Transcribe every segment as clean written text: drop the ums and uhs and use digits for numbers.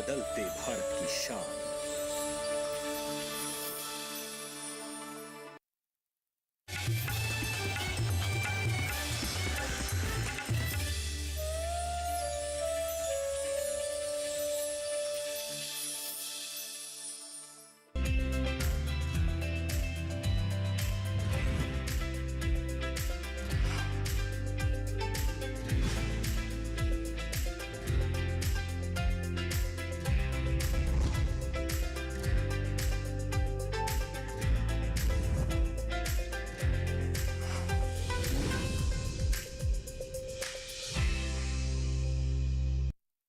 बदलते भारत की शान।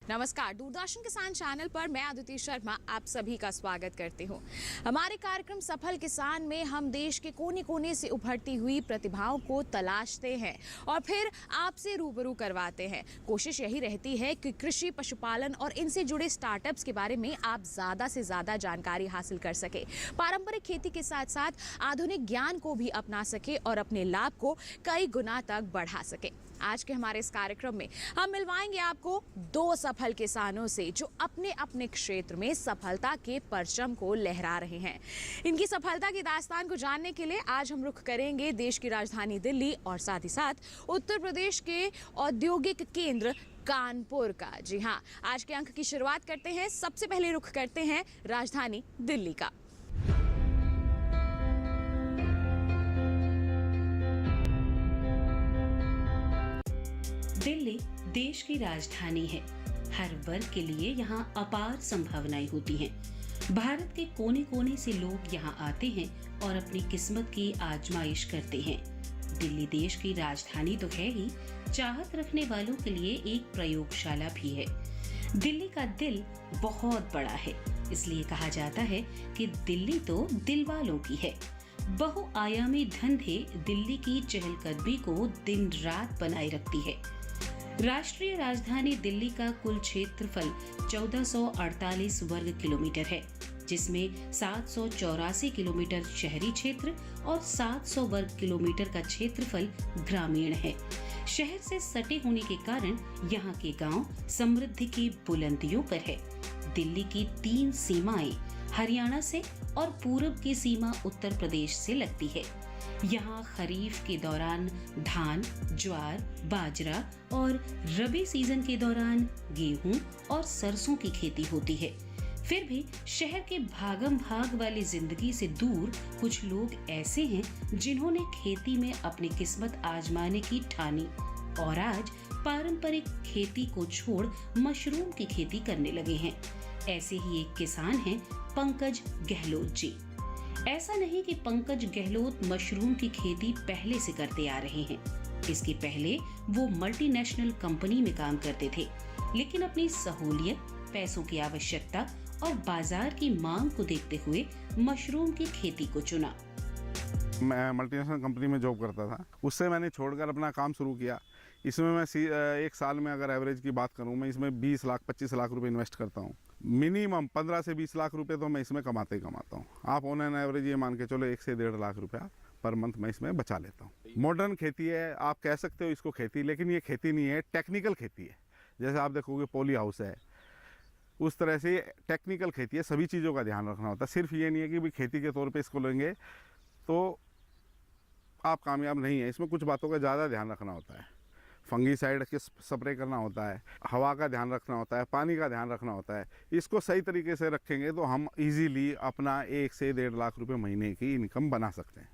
नमस्कार, दूरदर्शन किसान चैनल पर मैं अदिति शर्मा आप सभी का स्वागत करती हूँ। हमारे कार्यक्रम सफल किसान में हम देश के कोने कोने से उभरती हुई प्रतिभाओं को तलाशते हैं और फिर आपसे रूबरू करवाते हैं। कोशिश यही रहती है कि कृषि, पशुपालन और इनसे जुड़े स्टार्टअप्स के बारे में आप ज़्यादा से ज़्यादा जानकारी हासिल कर सके, पारंपरिक खेती के साथ साथ आधुनिक ज्ञान को भी अपना सके और अपने लाभ को कई गुना तक बढ़ा सके। आज के हमारे इस कार्यक्रम में हम मिलवाएंगे आपको दो सफल किसानों से जो अपने अपने क्षेत्र में सफलता के परचम को लहरा रहे हैं। इनकी सफलता की दास्तान को जानने के लिए आज हम रुख करेंगे देश की राजधानी दिल्ली और साथ ही साथ उत्तर प्रदेश के औद्योगिक केंद्र कानपुर का। जी हाँ, आज के अंक की शुरुआत करते हैं। सबसे पहले रुख करते हैं राजधानी दिल्ली का। दिल्ली देश की राजधानी है। हर वर्ग के लिए यहाँ अपार संभावनाएं होती हैं। भारत के कोने कोने से लोग यहाँ आते हैं और अपनी किस्मत की आजमाइश करते हैं। दिल्ली देश की राजधानी तो है ही, चाहत रखने वालों के लिए एक प्रयोगशाला भी है। दिल्ली का दिल बहुत बड़ा है, इसलिए कहा जाता है कि दिल्ली तो दिल वालों की है। बहुआयामी धंधे दिल्ली की चहलकदमी को दिन रात बनाए रखती है। राष्ट्रीय राजधानी दिल्ली का कुल क्षेत्रफल 1448 वर्ग किलोमीटर है, जिसमें 784 किलोमीटर शहरी क्षेत्र और 700 वर्ग किलोमीटर का क्षेत्रफल ग्रामीण है। शहर से सटे होने के कारण यहाँ के गांव समृद्धि की बुलंदियों पर है। दिल्ली की 3 सीमाएं हरियाणा से और पूर्व की सीमा उत्तर प्रदेश से लगती है। यहाँ खरीफ के दौरान धान, ज्वार, बाजरा और रबी सीजन के दौरान गेहूं और सरसों की खेती होती है। फिर भी शहर के भागम भाग वाली जिंदगी से दूर कुछ लोग ऐसे हैं जिन्होंने खेती में अपनी किस्मत आजमाने की ठानी और आज पारंपरिक खेती को छोड़ मशरूम की खेती करने लगे हैं। ऐसे ही एक किसान हैं पंकज गहलोत जी। ऐसा नहीं कि पंकज गहलोत मशरूम की खेती पहले से करते आ रहे हैं। इसके पहले वो मल्टीनेशनल कंपनी में काम करते थे, लेकिन अपनी सहूलियत, पैसों की आवश्यकता और बाजार की मांग को देखते हुए मशरूम की खेती को चुना। मैं मल्टीनेशनल कंपनी में जॉब करता था, उससे मैंने छोड़कर अपना काम शुरू किया। इसमें मैं एक साल में अगर एवरेज की बात करूं, मैं इसमें 20 लाख 25 लाख रुपए इन्वेस्ट करता हूं। मिनिमम 15 से 20 लाख रुपए तो मैं इसमें कमाता हूं। आप ऑन एन एवरेज ये मान के चलो 1 से 1.5 लाख रुपया पर मंथ मैं इसमें बचा लेता हूं। मॉडर्न खेती है, आप कह सकते हो इसको खेती, लेकिन ये खेती नहीं है, टेक्निकल खेती है। जैसे आप देखोगे पॉली हाउस है, उस तरह से टेक्निकल खेती है। सभी चीज़ों का ध्यान रखना होता है। सिर्फ ये नहीं है कि भाई खेती के तौर पर इसको लेंगे तो आप कामयाब नहीं है। इसमें कुछ बातों का ज़्यादा ध्यान रखना होता है। फंगीसाइड के स्प्रे करना होता है, हवा का ध्यान रखना होता है, पानी का ध्यान रखना होता है। इसको सही तरीके से रखेंगे तो हम इजीली अपना 1 से 1.5 लाख रुपए महीने की इनकम बना सकते हैं।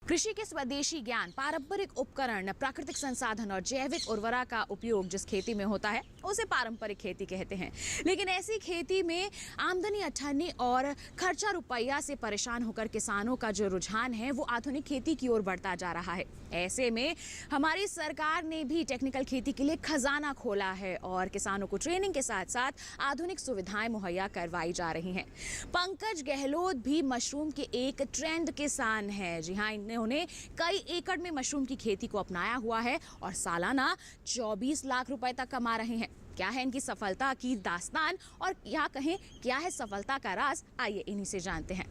कृषि के स्वदेशी ज्ञान, पारंपरिक उपकरण, प्राकृतिक संसाधन और जैविक उर्वरा का उपयोग जिस खेती में होता है उसे पारंपरिक खेती कहते हैं। लेकिन ऐसी खेती में आमदनी अठन्नी और खर्चा रुपया से परेशान होकर किसानों का जो रुझान है वो आधुनिक खेती की ओर बढ़ता जा रहा है। ऐसे में हमारी सरकार ने भी टेक्निकल खेती के लिए खजाना खोला है और किसानों को ट्रेनिंग के साथ साथ आधुनिक सुविधाएं मुहैया करवाई जा रही हैं। पंकज गहलोत भी मशरूम के एक ट्रेंड किसान है। जी हाँ, इन्होंने कई एकड़ में मशरूम की खेती को अपनाया हुआ है और सालाना 24 लाख रुपए तक कमा रहे हैं। क्या है इनकी सफलता की दास्तान और या कहें क्या है सफलता का राज, आइए इन्हीं से जानते हैं।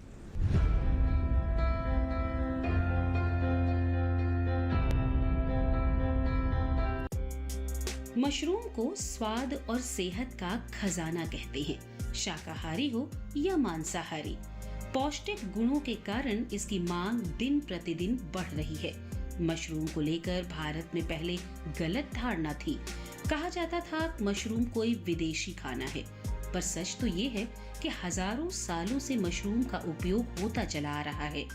मशरूम को स्वाद और सेहत का खजाना कहते हैं, शाकाहारी हो या मांसाहारी। पौष्टिक गुणों के कारण इसकी मांग दिन प्रतिदिन बढ़ रही है। मशरूम को लेकर भारत में पहले गलत धारणा थी। कहा जाता था मशरूम कोई विदेशी खाना है, पर सच तो ये है कि हजारों सालों से मशरूम का उपयोग होता चला आ रहा है।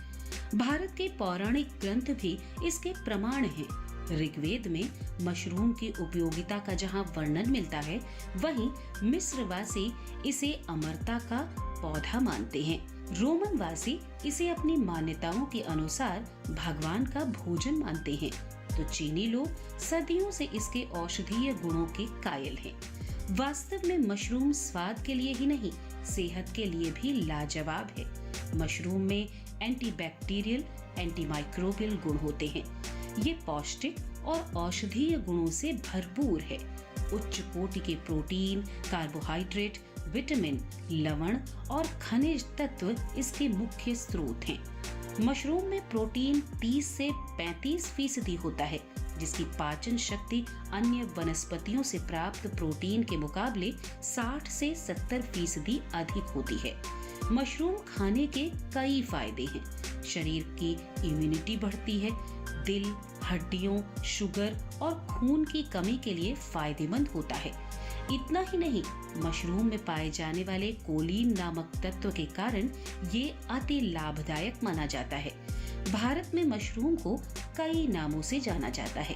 भारत के पौराणिक ग्रंथ भी इसके प्रमाण हैं। ऋग्वेद में मशरूम की उपयोगिता का जहां वर्णन मिलता है, वहीं मिस्रवासी इसे अमरता का पौधा मानते हैं। रोमन वासी इसे अपनी मान्यताओं के अनुसार भगवान का भोजन मानते हैं, तो चीनी लोग सदियों से इसके औषधीय गुणों के कायल हैं। वास्तव में मशरूम स्वाद के लिए ही नहीं, सेहत के लिए भी लाजवाब है। मशरूम में एंटीबैक्टीरियल, एंटीमाइक्रोबियल गुण होते हैं। ये पौष्टिक और औषधीय गुणों से भरपूर है। उच्च कोटि के प्रोटीन, कार्बोहाइड्रेट, विटामिन, लवण और खनिज तत्व इसके मुख्य स्रोत हैं। मशरूम में प्रोटीन 30 से 35% होता है, जिसकी पाचन शक्ति अन्य वनस्पतियों से प्राप्त प्रोटीन के मुकाबले 60 से 70% अधिक होती है। मशरूम खाने के कई फायदे हैं। शरीर की इम्यूनिटी बढ़ती है, दिल, हड्डियों, शुगर और खून की कमी के लिए फायदेमंद होता है। इतना ही नहीं, मशरूम में पाए जाने वाले कोलिन नामक तत्व के कारण ये अति लाभदायक माना जाता है। भारत में मशरूम को कई नामों से जाना जाता है।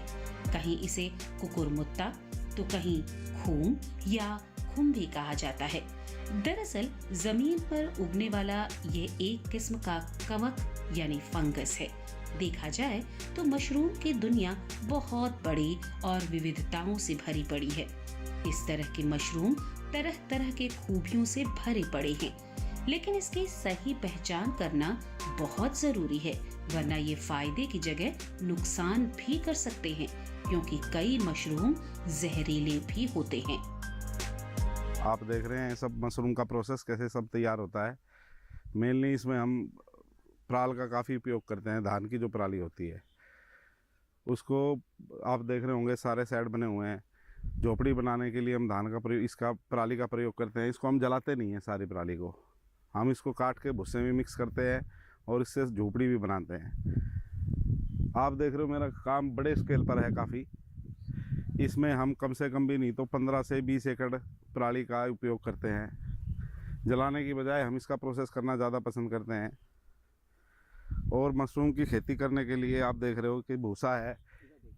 कहीं इसे कुकुरमुत्ता, तो कहीं खूम या खुम भी कहा जाता है। दरअसल जमीन पर उगने वाला ये एक किस्म का कवक यानी फंगस है। देखा जाए तो मशरूम की दुनिया बहुत बड़ी और विविधताओं से भरी पड़ी है। इस तरह के मशरूम तरह तरह के खूबियों से भरे पड़े हैं, लेकिन इसकी सही पहचान करना बहुत जरूरी है, वरना ये फायदे की जगह नुकसान भी कर सकते हैं, क्योंकि कई मशरूम जहरीले भी होते हैं। आप देख रहे हैं सब मशरूम का प्रोसेस कैसे सब तैयार होता है। मेनली इसमें हम पराल का काफ़ी उपयोग करते हैं। धान की जो पराली होती है उसको आप देख रहे होंगे, सारे साइड बने हुए हैं। झोपड़ी बनाने के लिए हम धान का प्रयोग, इसका पराली का प्रयोग करते हैं। इसको हम जलाते नहीं हैं, सारी पराली को हम इसको काट के भुस्से में मिक्स करते हैं और इससे झोपड़ी भी बनाते हैं। आप देख रहे हो मेरा काम बड़े स्केल पर है काफ़ी। इसमें हम कम से कम भी नहीं तो 15 से 20 एकड़ पराली का उपयोग करते हैं। जलाने की बजाय हम इसका प्रोसेस करना ज़्यादा पसंद करते हैं। और मशरूम की खेती करने के लिए आप देख रहे हो कि भूसा है,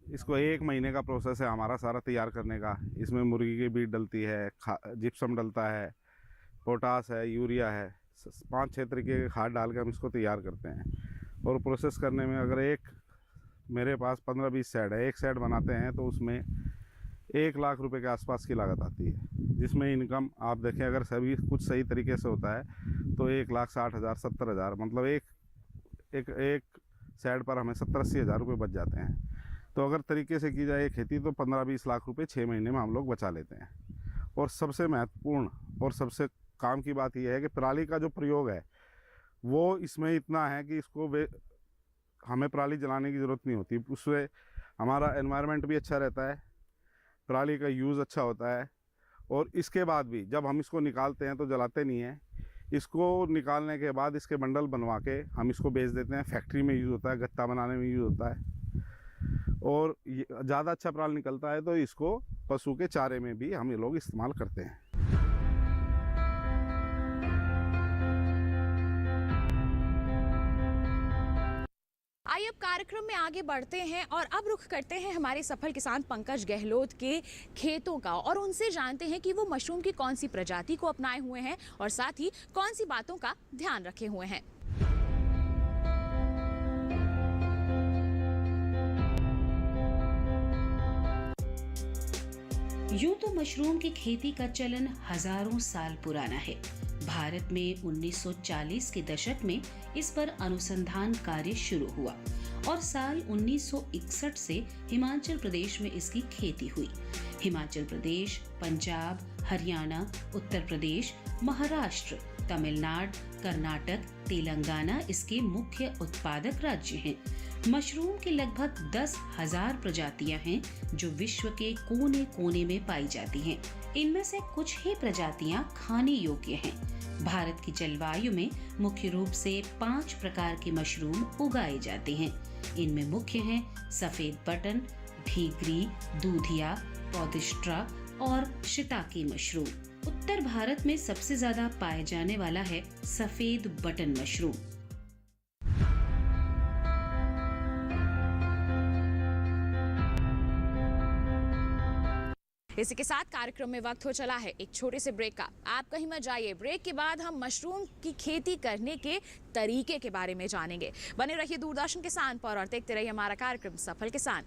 इसको 1 महीने का प्रोसेस है हमारा सारा तैयार करने का। इसमें मुर्गी की बीट डलती है, जिप्सम डलता है, पोटास है, यूरिया है, 5-6 तरीके के खाद डाल के हम इसको तैयार करते हैं। और प्रोसेस करने में अगर मेरे पास 15-20 सेड है, एक सेड बनाते हैं तो उसमें 1 लाख रुपए के आसपास की लागत आती है, जिसमें इनकम आप देखें अगर सभी कुछ सही तरीके से होता है तो 1,60,000 70,000, मतलब एक सेड पर हमें 70-80 हज़ार रुपये बच जाते हैं। तो अगर तरीके से की जाए खेती तो 15-20 लाख रुपए 6 महीने में हम लोग बचा लेते हैं। और सबसे महत्वपूर्ण और सबसे काम की बात यह है कि पराली का जो प्रयोग है वो इसमें इतना है कि हमें पराली जलाने की ज़रूरत नहीं होती। उससे हमारा एनवायरनमेंट भी अच्छा रहता है, पराली का यूज़ अच्छा होता है। और इसके बाद भी जब हम इसको निकालते हैं तो जलाते नहीं हैं। इसको निकालने के बाद इसके बंडल बनवा के हम इसको बेच देते हैं। फैक्ट्री में यूज़ होता है, गत्ता बनाने में यूज़ होता है। और ज़्यादा अच्छा पराल निकलता है तो इसको पशु के चारे में भी हम ये लोग इस्तेमाल करते हैं। आइए अब कार्यक्रम में आगे बढ़ते हैं और अब रुख करते हैं हमारे सफल किसान पंकज गहलोत के खेतों का और उनसे जानते हैं कि वो मशरूम की कौन सी प्रजाति को अपनाए हुए हैं और साथ ही कौन सी बातों का ध्यान रखे हुए हैं। यूं तो मशरूम की खेती का चलन हजारों साल पुराना है। भारत में 1940 के दशक में इस पर अनुसंधान कार्य शुरू हुआ और साल 1961 से हिमाचल प्रदेश में इसकी खेती हुई। हिमाचल प्रदेश, पंजाब, हरियाणा, उत्तर प्रदेश, महाराष्ट्र, तमिलनाडु, कर्नाटक, तेलंगाना इसके मुख्य उत्पादक राज्य हैं। मशरूम की लगभग 10,000 प्रजातियां हैं जो विश्व के कोने कोने में पाई जाती हैं। इनमें से कुछ ही प्रजातियां खाने योग्य हैं। भारत की जलवायु में मुख्य रूप से 5 प्रकार के मशरूम उगाए जाते हैं। इनमें मुख्य हैं सफेद बटन, भीगरी, दूधिया, पौधिस्ट्रा और शिताकी मशरूम। उत्तर भारत में सबसे ज्यादा पाए जाने वाला है सफेद बटन मशरूम। इसी के साथ कार्यक्रम में वक्त हो चला है एक छोटे से ब्रेक का। आप कहीं मत जाइए। ब्रेक के बाद हम मशरूम की खेती करने के तरीके के बारे में जानेंगे। बने रहिए दूरदर्शन किसान पर और देखते रहिए हमारा कार्यक्रम सफल किसान।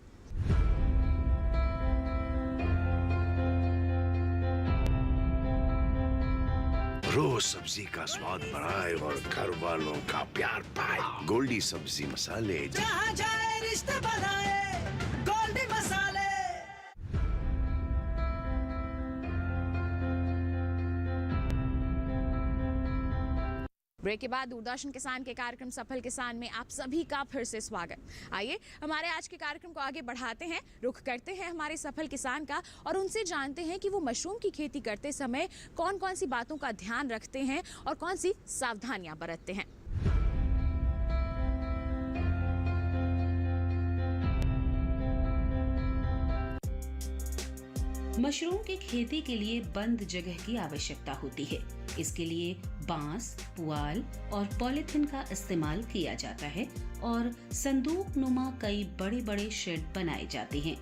रोज सब्जी का स्वाद बढ़ाए और घर वालों का प्यार पाए। गोल्डी सब्जी मसाले, जहाँ जाए रिश्ते बनाए, गोल्डी मसाले। ब्रेक के बाद दूरदर्शन किसान के कार्यक्रम सफल किसान में आप सभी का फिर से स्वागत। आइए हमारे आज के कार्यक्रम को आगे बढ़ाते हैं। रुख करते हैं हमारे सफल किसान का और उनसे जानते हैं कि वो मशरूम की खेती करते समय कौन कौन सी बातों का ध्यान रखते हैं और कौन सी सावधानियां बरतते हैं। मशरूम की खेती के लिए बंद जगह की आवश्यकता होती है। इसके लिए बांस, पुआल और पॉलीथिन का इस्तेमाल किया जाता है और संदूक नुमा कई बड़े बड़े शेड बनाए जाते हैं।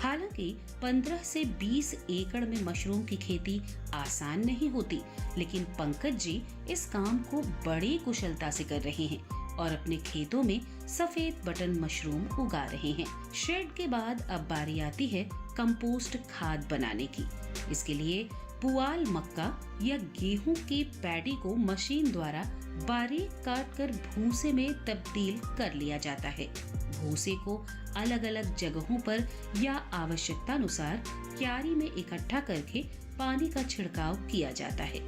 हालांकि 15 से 20 एकड़ में मशरूम की खेती आसान नहीं होती, लेकिन पंकज जी इस काम को बड़ी कुशलता से कर रहे हैं और अपने खेतों में सफेद बटन मशरूम उगा रहे हैं। शेड के बाद अब बारी आती है कंपोस्ट खाद बनाने की। इसके लिए पुआल मक्का या गेहूं की पैडी को मशीन द्वारा बारीक काट कर भूसे में तब्दील कर लिया जाता है। भूसे को अलग अलग जगहों पर या आवश्यकता अनुसार क्यारी में इकट्ठा करके पानी का छिड़काव किया जाता है।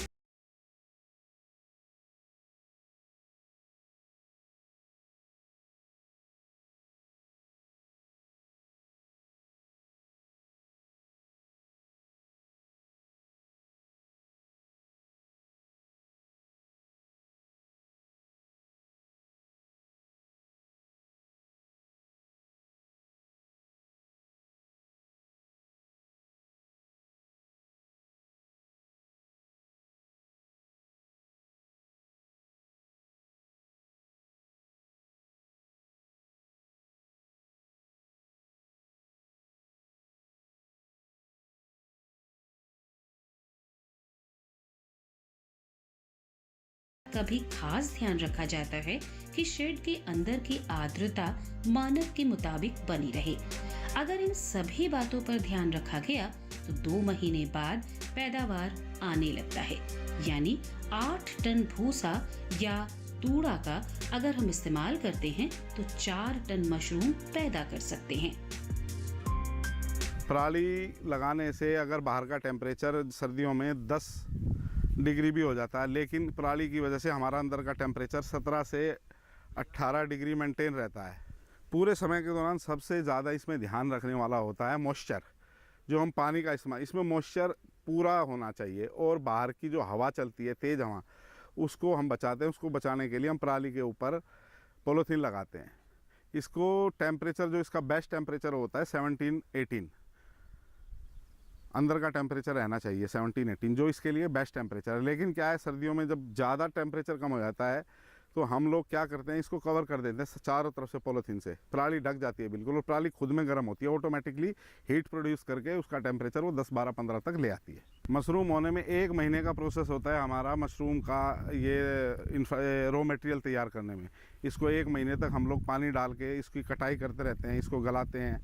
कभी खास ध्यान रखा जाता है कि शेड के अंदर की आर्द्रता मानक के मुताबिक बनी रहे। अगर इन सभी बातों पर ध्यान रखा गया तो 2 महीने बाद पैदावार आने लगता है। यानी 8 टन भूसा या तूड़ा का अगर हम इस्तेमाल करते हैं तो 4 टन मशरूम पैदा कर सकते हैं। पराली लगाने से अगर बाहर का टेम्परेचर सर्दियों में 10 डिग्री भी हो जाता है, लेकिन पराली की वजह से हमारा अंदर का टेम्परेचर 17 से 18 डिग्री मेंटेन रहता है। पूरे समय के दौरान सबसे ज़्यादा इसमें ध्यान रखने वाला होता है मॉइस्चर। जो हम पानी का इस्तेमाल, इसमें मॉइस्चर पूरा होना चाहिए और बाहर की जो हवा चलती है, तेज़ हवा, उसको हम बचाते हैं। उसको बचाने के लिए हम पराली के ऊपर पॉलीथीन लगाते हैं। इसको टेम्परेचर, जो इसका बेस्ट टेम्परेचर होता है 17-18, अंदर का टेम्परेचर रहना चाहिए 17-18, जो इसके लिए बेस्ट टेम्परेचर है। लेकिन क्या है, सर्दियों में जब ज़्यादा टेम्परेचर कम हो जाता है तो हम लोग क्या करते हैं, इसको कवर कर देते हैं चारों तरफ से पॉलीथीन से। पराली ढक जाती है बिल्कुल और पराली खुद में गर्म होती है, ऑटोमेटिकली हीट प्रोड्यूस करके उसका टेम्परेचर वो 10, 12, 15 तक ले आती है। मशरूम होने में 1 महीने का प्रोसेस होता है हमारा मशरूम का, ये रॉ मटेरियल तैयार करने में। इसको 1 महीने तक हम लोग पानी डाल के इसकी कटाई करते रहते हैं, इसको गलाते हैं।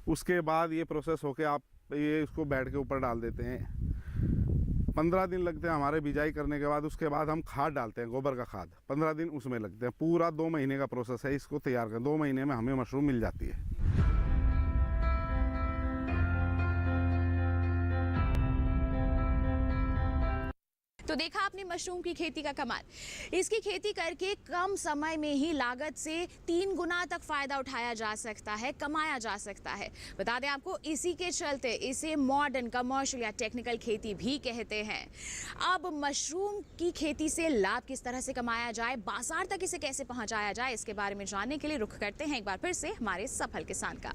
उसके बाद ये प्रोसेस होके आप ये इसको बेड के ऊपर डाल देते हैं। 15 दिन लगते हैं हमारे बिजाई करने के बाद। उसके बाद हम खाद डालते हैं, गोबर का खाद, 15 दिन उसमें लगते हैं। पूरा 2 महीने का प्रोसेस है इसको तैयार करना। 2 महीने में हमें मशरूम मिल जाती है। तो देखा आपने मशरूम की खेती का कमाल। इसकी खेती करके कम समय में ही लागत से 3 गुना तक फायदा उठाया जा सकता है, कमाया जा सकता है। बता दें आपको, इसी के चलते इसे मॉडर्न, कमर्शियल या टेक्निकल खेती भी कहते हैं। अब मशरूम की खेती से लाभ किस तरह से कमाया जाए, बाजार तक इसे कैसे पहुंचाया जाए, इसके बारे में जानने के लिए रुख करते हैं एक बार फिर से हमारे सफल किसान का।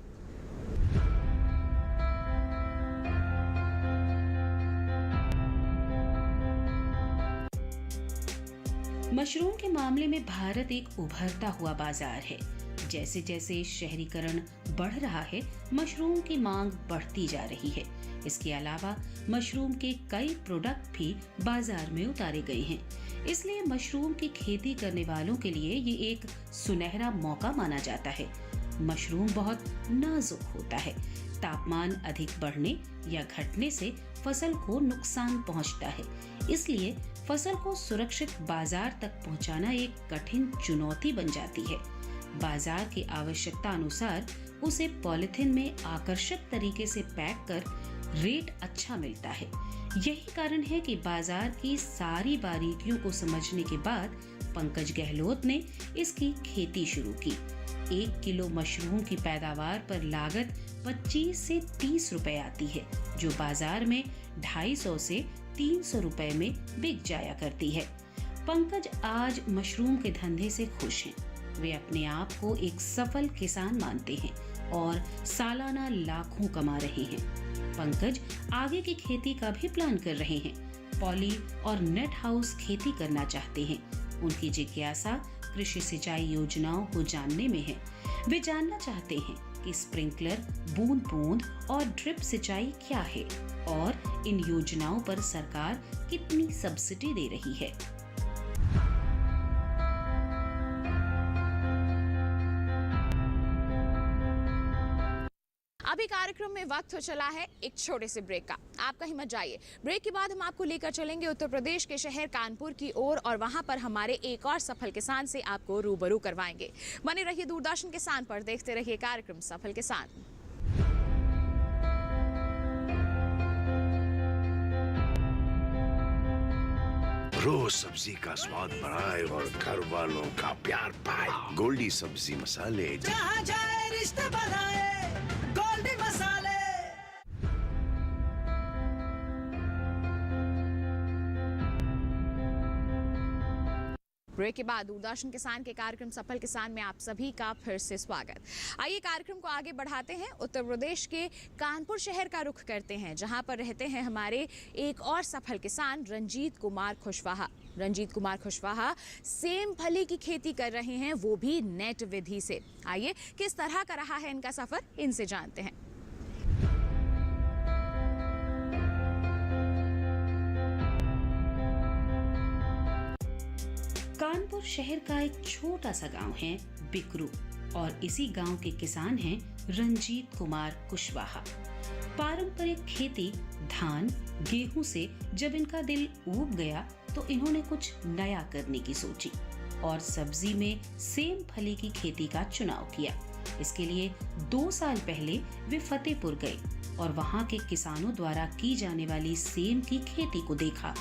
मशरूम के मामले में भारत एक उभरता हुआ बाजार है। जैसे जैसे शहरीकरण बढ़ रहा है, मशरूम की मांग बढ़ती जा रही है। इसके अलावा मशरूम के कई प्रोडक्ट भी बाजार में उतारे गए हैं। इसलिए मशरूम की खेती करने वालों के लिए ये एक सुनहरा मौका माना जाता है। मशरूम बहुत नाजुक होता है। तापमान अधिक बढ़ने या घटने से फसल को नुकसान पहुंचता है। इसलिए फसल को सुरक्षित बाजार तक पहुंचाना एक कठिन चुनौती बन जाती है। बाजार की आवश्यकता अनुसार उसे पॉलिथीन में आकर्षक तरीके से पैक कर रेट अच्छा मिलता है। यही कारण है कि बाजार की सारी बारीकियों को समझने के बाद पंकज गहलोत ने इसकी खेती शुरू की। 1 किलो मशरूम की पैदावार पर लागत 25 से 30 रुपए आती है, जो बाजार में 250 से 300 रुपए में बिक जाया करती है। पंकज आज मशरूम के धंधे से खुश हैं। वे अपने आप को एक सफल किसान मानते हैं और सालाना लाखों कमा रहे हैं। पंकज आगे की खेती का भी प्लान कर रहे हैं। पॉली और नेट हाउस खेती करना चाहते हैं। उनकी जिज्ञासा कृषि सिंचाई योजनाओं को जानने में है। वे जानना चाहते हैं कि स्प्रिंकलर, बूंद बूंद और ड्रिप सिंचाई क्या है और इन योजनाओं पर सरकार कितनी सब्सिडी दे रही है। अभी कार्यक्रम में वक्त हो चला है एक छोटे से ब्रेक का। आप कहीं मत जाइए। ब्रेक के बाद हम आपको लेकर चलेंगे उत्तर प्रदेश के शहर कानपुर की ओर और वहां पर हमारे एक और सफल किसान से आपको रूबरू करवाएंगे। बने रहिए दूरदर्शन किसान पर, देखते रहिए कार्यक्रम सफल किसान। रोज सब्जी का स्वाद बढ़ाए और घर वालों का प्यार पाए। गोल्डी सब्जी मसाले, जहाँ जाए रिश्ते बनाए गोल्डी मसाले। ब्रेक के बाद दूरदर्शन किसान के कार्यक्रम सफल किसान में आप सभी का फिर से स्वागत। आइए कार्यक्रम को आगे बढ़ाते हैं। उत्तर प्रदेश के कानपुर शहर का रुख करते हैं, जहां पर रहते हैं हमारे एक और सफल किसान रंजीत कुमार कुशवाहा। रंजीत कुमार कुशवाहा सेम फली की खेती कर रहे हैं, वो भी नेट विधि से। आइए किस तरह का रहा है इनका सफर, इनसे जानते हैं। कानपुर शहर का एक छोटा सा गांव है बिकरू और इसी गांव के किसान हैं रंजीत कुमार कुशवाहा। पारंपरिक खेती धान गेहूं से जब इनका दिल ऊब गया तो इन्होंने कुछ नया करने की सोची और सब्जी में सेम फली की खेती का चुनाव किया। इसके लिए 2 साल पहले वे फतेहपुर गए और वहां के किसानों द्वारा की जाने वाली सेम की खेती को देखा।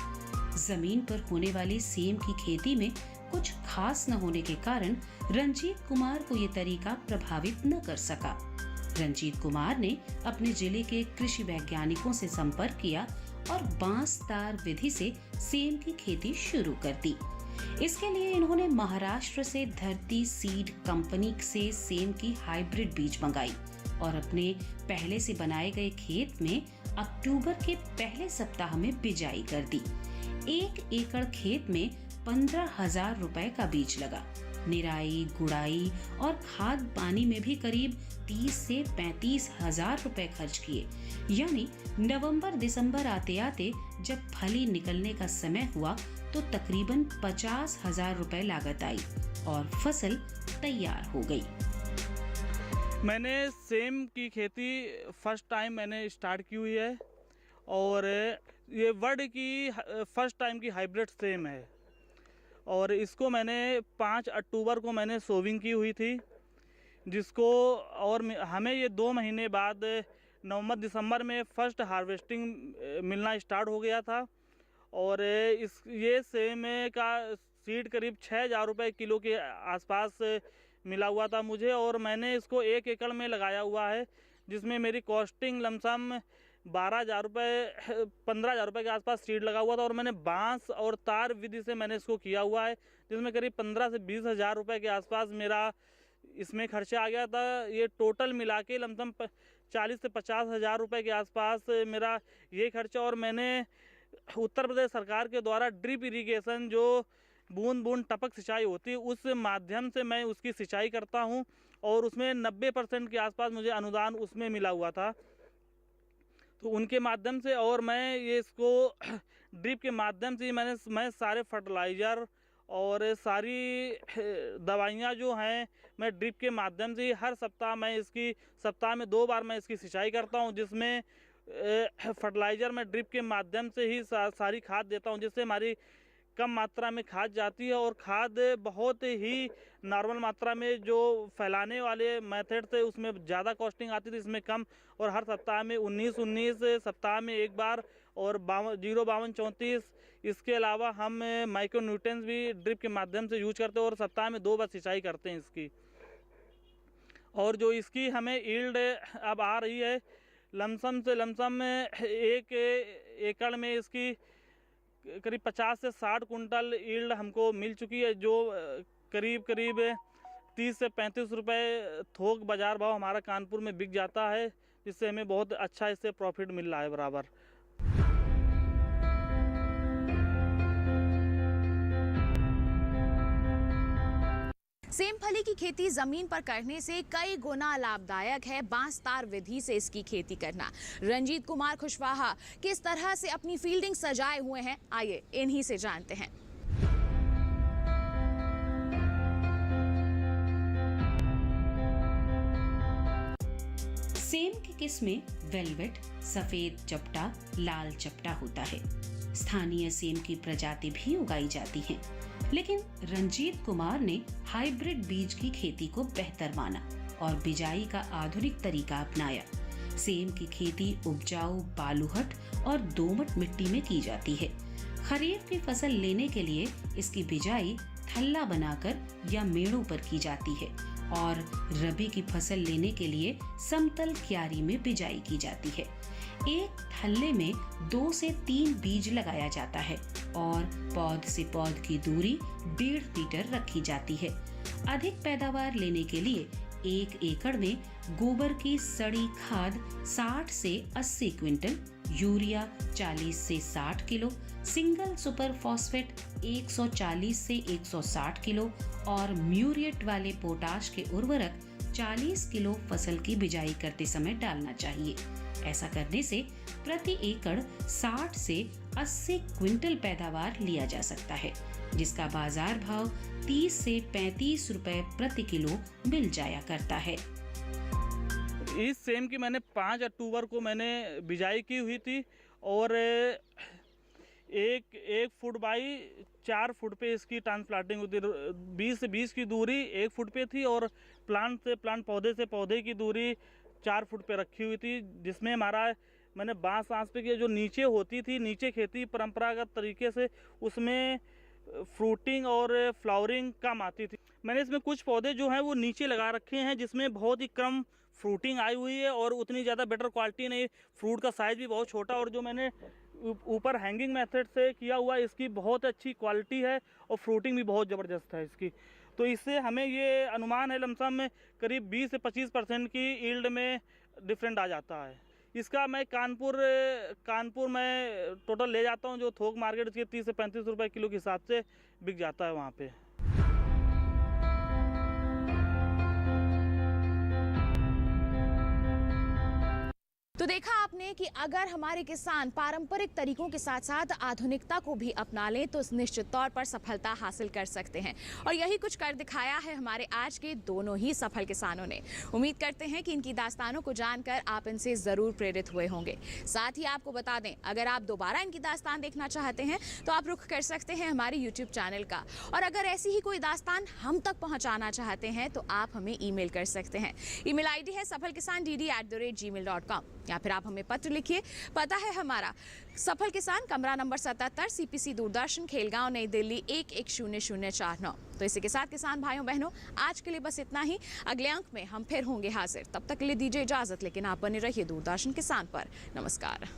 जमीन पर होने वाली सेम की खेती में कुछ खास न होने के कारण रंजीत कुमार को ये तरीका प्रभावित न कर सका। रंजीत कुमार ने अपने जिले के कृषि वैज्ञानिकों से संपर्क किया और बांस तार विधि से सेम की खेती शुरू कर दी। इसके लिए इन्होंने महाराष्ट्र से धरती सीड कंपनी से सेम की हाइब्रिड बीज मंगाई और अपने पहले से बनाए गए खेत में अक्टूबर के पहले सप्ताह में बिजाई कर दी। 1 एकड़ खेत में 15,000 रुपए का बीज लगा। निराई, गुड़ाई और खाद पानी में भी करीब 30 से 35,000 रुपए खर्च किए। यानी नवंबर दिसंबर आते आते जब फली निकलने का समय हुआ तो तकरीबन 50,000 रुपए लागत आई और फसल तैयार हो गई। मैंने सेम की खेती फर्स्ट टाइम मैंने स्टार्ट की हुई है और ये वर्ड की फर्स्ट टाइम की हाइब्रिड सेम है और इसको मैंने 5 अक्टूबर को मैंने सोविंग की हुई थी, जिसको और हमें ये 2 महीने बाद नवंबर दिसंबर में फर्स्ट हार्वेस्टिंग मिलना स्टार्ट हो गया था और ये सेम का सीड करीब 6,000 रुपये किलो के आसपास मिला हुआ था मुझे, और मैंने इसको 1 एकड़ में लगाया हुआ है, जिसमें मेरी कॉस्टिंग लमसम 12,000 रुपये 15,000 रुपये के आसपास सीड लगा हुआ था। और मैंने बांस और तार विधि से मैंने इसको किया हुआ है, जिसमें करीब 15 से 20 हज़ार रुपये के आसपास मेरा इसमें खर्चा आ गया था। ये टोटल मिला के लमसम 40 से 50 हज़ार रुपये के आसपास मेरा ये खर्चा। और मैंने उत्तर प्रदेश सरकार के द्वारा ड्रिप इरिगेशन, जो बूंद बूंद टपक सिंचाई होती है, उस माध्यम से मैं उसकी सिंचाई करता हूं, और उसमें 90% के आसपास मुझे अनुदान उसमें मिला हुआ था। तो उनके माध्यम से, और मैं ये इसको ड्रिप के माध्यम से मैं सारे फर्टिलाइज़र और सारी दवाइयाँ जो हैं मैं ड्रिप के माध्यम से हर सप्ताह सप्ताह में 2 बार मैं इसकी सिंचाई करता हूँ, जिसमें फर्टिलाइज़र मैं ड्रिप के माध्यम से ही सारी खाद देता हूँ, जिससे हमारी कम मात्रा में खाद जाती है। और खाद बहुत ही नॉर्मल मात्रा में, जो फैलाने वाले मेथड से उसमें ज़्यादा कॉस्टिंग आती थी, इसमें कम। और हर सप्ताह में 19 सप्ताह में 1 बार, और 05234 इसके अलावा हम माइक्रो न्यूट्रिएंट्स भी ड्रिप के माध्यम से यूज करते हैं, और सप्ताह में 2 बार सिंचाई करते हैं इसकी। और जो इसकी हमें ईल्ड अब आ रही है, लमसम से लमसम 1 एकड़ में इसकी करीब 50 से 60 कुंटल ईल्ड हमको मिल चुकी है, जो करीब 30 से 35 रुपये थोक बाज़ार भाव हमारा कानपुर में बिक जाता है, जिससे हमें बहुत अच्छा इससे प्रॉफिट मिल रहा है बराबर। सेम फली की खेती जमीन पर करने से कई गुना लाभदायक है बांस तार विधि से इसकी खेती करना। रंजीत कुमार खुशवाहा किस तरह से अपनी फील्डिंग सजाए हुए हैं, आइए इन्हीं से जानते हैं। सेम की किस्में वेलवेट, सफेद चपटा, लाल चपटा होता है। स्थानीय सेम की प्रजाति भी उगाई जाती हैं, लेकिन रंजीत कुमार ने हाइब्रिड बीज की खेती को बेहतर माना और बिजाई का आधुनिक तरीका अपनाया। सेम की खेती उपजाऊ बालूहट और दोमट मिट्टी में की जाती है। खरीफ की फसल लेने के लिए इसकी बिजाई थल्ला बनाकर या मेड़ों पर की जाती है, और रबी की फसल लेने के लिए समतल क्यारी में बिजाई की जाती है। एक थल्ले में 2 से 3 बीज लगाया जाता है, और पौध से पौध की दूरी 1.5 मीटर रखी जाती है। अधिक पैदावार लेने के लिए 1 एकड़ में गोबर की सड़ी खाद 60 से 80 क्विंटल, यूरिया 40 से 60 किलो, सिंगल सुपर फॉस्फेट 140 से 160 किलो और म्यूरिएट वाले पोटाश के उर्वरक 40 किलो फसल की बिजाई करते समय डालना चाहिए। ऐसा करने से प्रति एकड़ 60 से 80 क्विंटल पैदावार लिया जा सकता है, जिसका बाजार भाव 30 से 35 रुपए प्रति किलो मिल जाया करता है। इस सेम की मैंने 5 अक्टूबर को मैंने बिजाई की हुई थी, और 1 फुट बाई 4 फुट पे इसकी ट्रांसप्लांटिंग होती, 20 से 20 की दूरी 1 फुट पे थी, और प्लांट से प्लांट पौधे से पौधे की दूरी 4 फुट पे रखी हुई थी, जिसमें मैंने बांस पे किया। जो नीचे होती थी, नीचे खेती परंपरागत तरीके से उसमें फ्रूटिंग और फ्लावरिंग कम आती थी। मैंने इसमें कुछ पौधे जो हैं वो नीचे लगा रखे हैं, जिसमें बहुत ही कम फ्रूटिंग आई हुई है और उतनी ज़्यादा बेटर क्वालिटी नहीं, फ्रूट का साइज़ भी बहुत छोटा। और जो मैंने ऊपर हैंगिंग मेथड से किया हुआ, इसकी बहुत अच्छी क्वालिटी है और फ्रूटिंग भी बहुत ज़बरदस्त है इसकी। तो इससे हमें ये अनुमान है लमसम में करीब 20 से 25% की ईल्ड में डिफरेंट आ जाता है। इसका मैं कानपुर में टोटल ले जाता हूँ, जो थोक मार्केट इसके 30 से 35 रुपए किलो के हिसाब से बिक जाता है वहाँ पे। तो देखा आपने कि अगर हमारे किसान पारंपरिक तरीकों के साथ साथ आधुनिकता को भी अपना लें तो निश्चित तौर पर सफलता हासिल कर सकते हैं, और यही कुछ कर दिखाया है हमारे आज के दोनों ही सफल किसानों ने। उम्मीद करते हैं कि इनकी दास्तानों को जानकर आप इनसे ज़रूर प्रेरित हुए होंगे। साथ ही आपको बता दें, अगर आप दोबारा इनकी दास्तान देखना चाहते हैं तो आप रुख कर सकते हैं हमारे YouTube चैनल का, और अगर ऐसी ही कोई दास्तान हम तक पहुँचाना चाहते हैं तो आप हमें ईमेल कर सकते हैं। ईमेल ID है सफलकिसान@gmail.com। या फिर आप हमें पत्र लिखिए। पता है हमारा सफल किसान, कमरा नंबर 77, CPC दूरदर्शन, खेलगांव, नई दिल्ली 11049। तो इसी के साथ किसान भाइयों बहनों, आज के लिए बस इतना ही। अगले अंक में हम फिर होंगे हाजिर। तब तक के लिए दीजिए इजाजत, लेकिन आप बने रहिए दूरदर्शन किसान पर। नमस्कार।